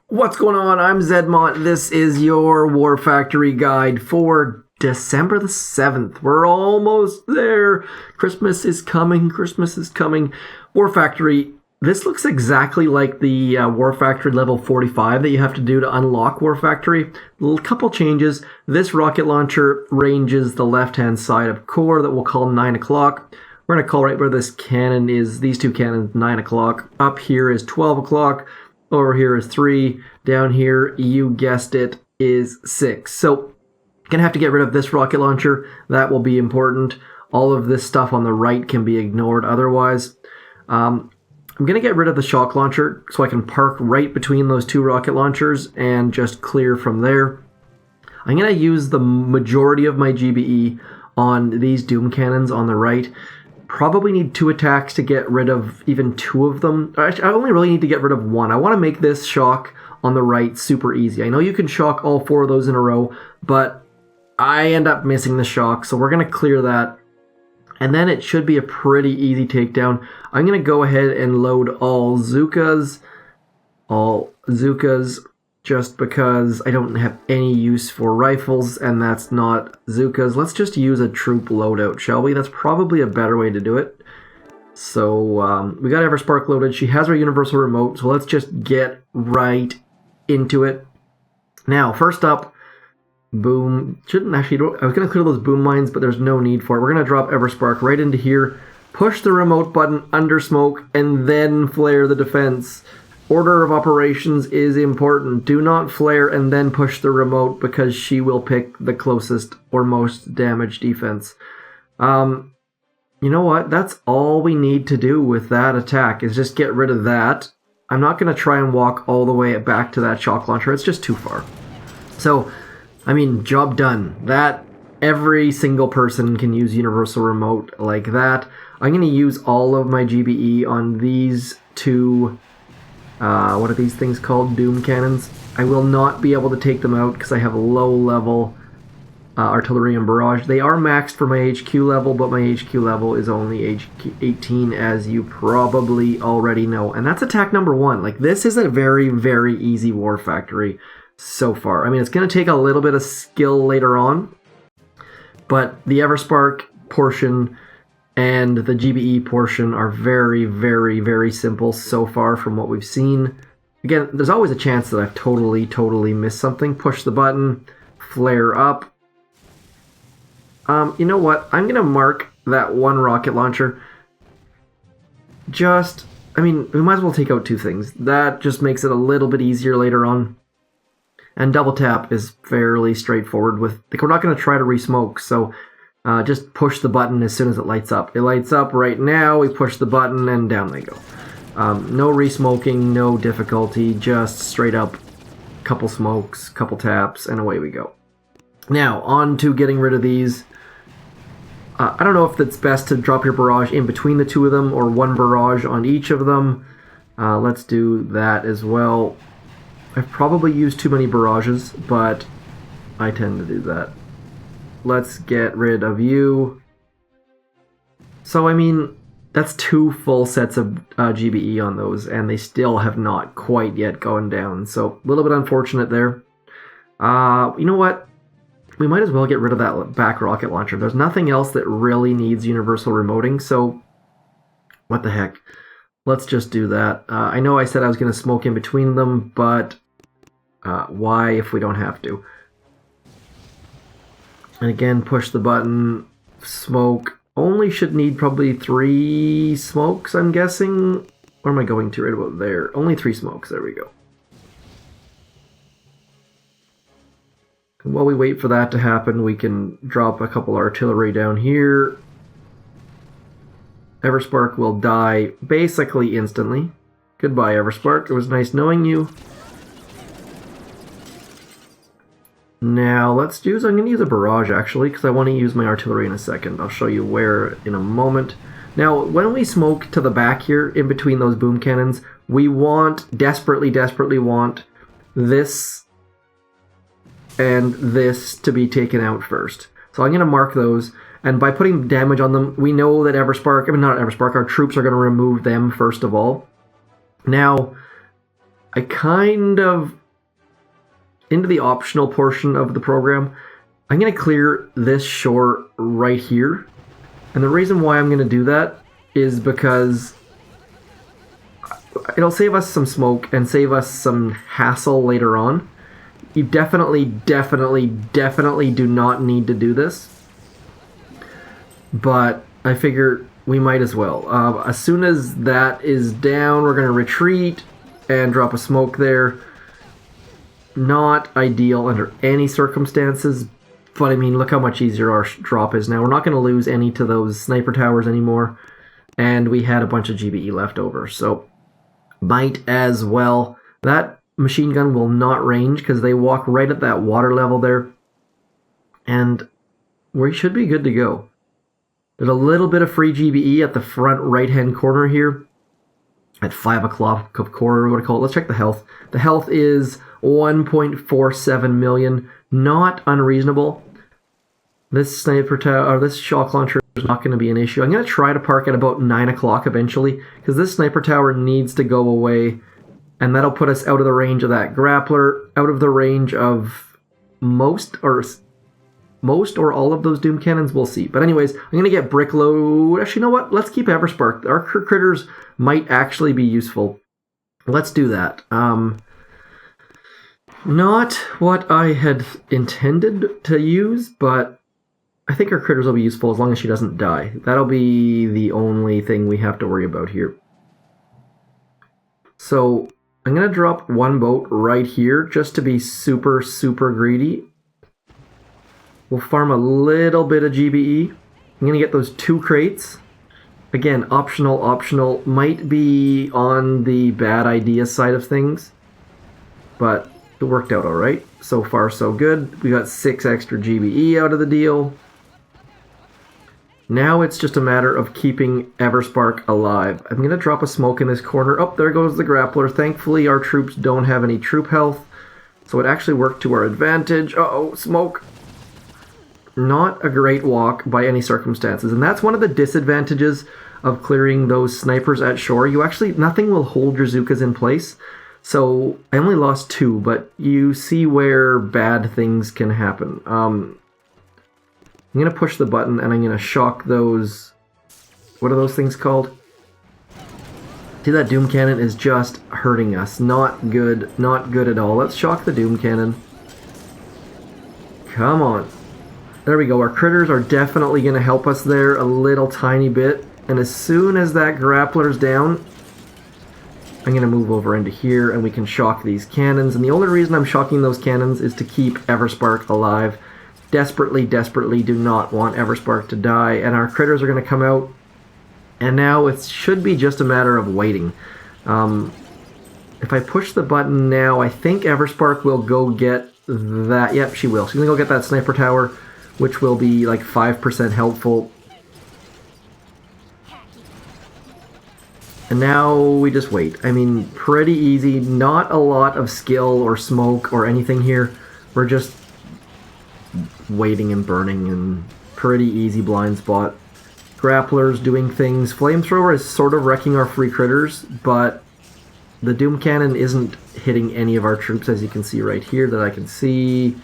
What's going on? I'm zmoT. This is your War Factory guide for December the 7th. We're almost there. Christmas is coming. Christmas is coming. War Factory. This looks exactly like the War Factory level 45 that you have to do to unlock War Factory. A couple changes. This rocket launcher ranges the left-hand side of core that we'll call 9 o'clock. We're going to call right where this cannon is, these two cannons, 9 o'clock. Up here is 12 o'clock. Over here is 3. Down here, you guessed it, is 6. So, gonna have to get rid of this rocket launcher. That will be important. All of this stuff on the right can be ignored otherwise. I'm gonna get rid of the shock launcher so I can park right between those two rocket launchers and just clear from there. I'm gonna use the majority of my GBE on these Doom cannons on the right. Probably need 2 attacks to get rid of even 2 of them. Actually, I only really need to get rid of 1. I want to make this shock on the right super easy. I know you can shock all 4 of those in a row, but I end up missing the shock, so we're going to clear that. And then it should be a pretty easy takedown. I'm going to go ahead and load all Zookas. Just because I don't have any use for rifles, and that's not Zookas. Let's just use a troop loadout, shall we? That's probably a better way to do it. So, we got Everspark loaded. She has our universal remote, so let's just get right into it. Now, first up, boom. I was going to clear those boom mines, but there's no need for it. We're going to drop Everspark right into here, push the remote button under smoke, and then flare the defense. Order of operations is important. Do not flare and then push the remote because she will pick the closest or most damage defense. You know what? That's all we need to do with that attack is just get rid of that. I'm not going to try and walk all the way back to that shock launcher. It's just too far. So, I mean, job done. That, every single person can use universal remote like that. I'm going to use all of my GBE on these two... what are these things called? Doom cannons. I will not be able to take them out because I have low level artillery and barrage. They are maxed for my HQ level, but my HQ level is only HQ18, as you probably already know. And that's attack number 1. Like, this is a very, very easy War Factory so far. I mean, it's going to take a little bit of skill later on, but the Everspark portion and the GBE portion are very, very, very simple so far from what we've seen. Again, there's always a chance that I've totally missed something. Push the button, flare up. You know what? I'm going to mark that 1 rocket launcher. I mean, we might as well take out 2 things. That just makes it a little bit easier later on. And double tap is fairly straightforward with... Like, we're not going to try to re-smoke, so... just push the button as soon as it lights up. It lights up right now, we push the button, and down they go. No re-smoking, no difficulty, just straight up couple smokes, couple taps, and away we go. Now, on to getting rid of these. I don't know if it's best to drop your barrage in between the 2 of them, or 1 barrage on each of them. Let's do that as well. I've probably used too many barrages, but I tend to do that. Let's get rid of you. So, I mean, that's 2 full sets of GBE on those, and they still have not quite yet gone down. So, a little bit unfortunate there. You know what? We might as well get rid of that back rocket launcher. There's nothing else that really needs universal remoting, so what the heck. Let's just do that. I know I said I was going to smoke in between them, but why if we don't have to? And again, push the button, smoke. Only should need probably 3 smokes, I'm guessing. Where am I going to right about there? Only 3 smokes, there we go. And while we wait for that to happen, we can drop a couple artillery down here. Everspark will die basically instantly. Goodbye, Everspark. It was nice knowing you. Now, I'm going to use a barrage, actually, because I want to use my artillery in a second. I'll show you where in a moment. Now, when we smoke to the back here, in between those boom cannons, we desperately want this and this to be taken out first. So I'm going to mark those, and by putting damage on them, we know that our troops are going to remove them first of all. Now, I kind of, into the optional portion of the program, I'm going to clear this shore right here. And the reason why I'm going to do that is because it'll save us some smoke and save us some hassle later on. You definitely do not need to do this. But I figure we might as well. As soon as that is down, we're going to retreat and drop a smoke there. Not ideal under any circumstances, but I mean, look how much easier our drop is now. We're not going to lose any to those sniper towers anymore, and we had a bunch of GBE left over, so might as well. That machine gun will not range because they walk right at that water level there, and we should be good to go. There's a little bit of free GBE at the front right-hand corner here. At 5 o'clock of quarter, what I call it. Let's check the health. The health is 1.47 million. Not unreasonable. This sniper tower, or this shock launcher is not going to be an issue. I'm going to try to park at about 9 o'clock eventually, because this sniper tower needs to go away, and that'll put us out of the range of that grappler, out of the range of most or all of those doom cannons. We'll see. But anyways, I'm going to get brick load. Actually, you know what? Let's keep Everspark. Our critters might actually be useful. Let's do that. Not what I had intended to use, but I think our critters will be useful as long as she doesn't die. That'll be the only thing we have to worry about here. So I'm going to drop one boat right here just to be super greedy. We'll farm a little bit of GBE. I'm going to get those 2 crates. Again, optional. Might be on the bad idea side of things, but it worked out alright. So far, so good. We got 6 extra GBE out of the deal. Now it's just a matter of keeping Everspark alive. I'm going to drop a smoke in this corner. Oh, there goes the grappler. Thankfully, our troops don't have any troop health, so it actually worked to our advantage. Uh-oh, smoke. Not a great walk by any circumstances, and that's one of the disadvantages of clearing those snipers at shore. Nothing will hold your Zookas in place. So I only lost 2, but you see where bad things can happen. I'm going to push the button and I'm going to shock those... What are those things called? See, that Doom Cannon is just hurting us. Not good at all. Let's shock the Doom Cannon. Come on. There we go. Our critters are definitely going to help us there a little tiny bit. And as soon as that grappler's down, I'm going to move over into here and we can shock these cannons. And the only reason I'm shocking those cannons is to keep Everspark alive. Desperately do not want Everspark to die. And our critters are going to come out. And now it should be just a matter of waiting. If I push the button now, I think Everspark will go get that. Yep, she will. She's going to go get that sniper tower, which will be like 5% helpful. And now we just wait. I mean, pretty easy. Not a lot of skill or smoke or anything here. We're just waiting and burning, and pretty easy blind spot. Grapplers doing things. Flamethrower is sort of wrecking our free critters, but the Doom Cannon isn't hitting any of our troops, as you can see right here that I can see.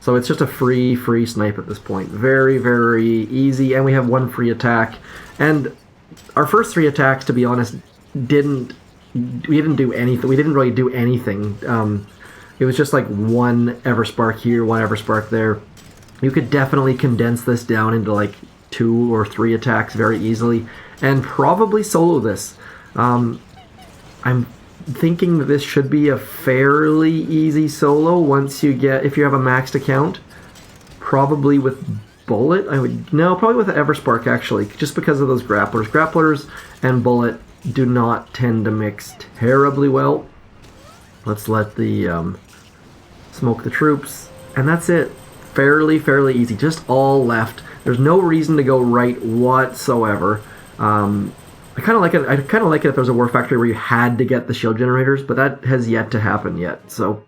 So it's just a free snipe at this point. Very easy, and we have 1 free attack. And our first 3 attacks, to be honest, we didn't do anything. We didn't really do anything. It was just like 1 Everspark here, 1 Everspark there. You could definitely condense this down into like 2 or 3 attacks very easily, and probably solo this. I'm thinking that this should be a fairly easy solo once you get, if you have a maxed account. Probably with Bullet, probably with Everspark actually, just because of those grapplers. Grapplers and Bullet do not tend to mix terribly well. Let's let the smoke the troops, and that's it. Fairly easy, just all left. There's no reason to go right whatsoever. I kind of like it. I kind of like it if there's a war factory where you had to get the shield generators, but that has yet to happen yet. So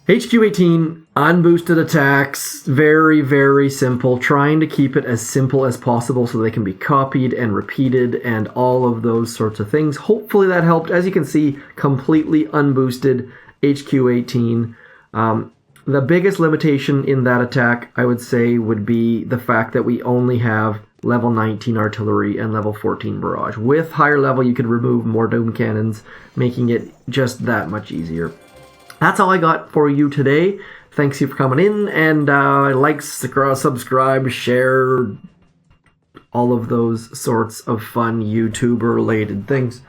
HQ18, unboosted attacks, very, very simple. Trying to keep it as simple as possible so they can be copied and repeated and all of those sorts of things. Hopefully that helped. As you can see, completely unboosted HQ18. The biggest limitation in that attack, I would say, would be the fact that we only have level 19 artillery and level 14 barrage. With higher level, you could remove more dome cannons, making it just that much easier. That's all I got for you today. Thanks you for coming in, and like, subscribe, share, all of those sorts of fun YouTuber-related things.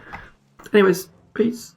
Anyways, peace.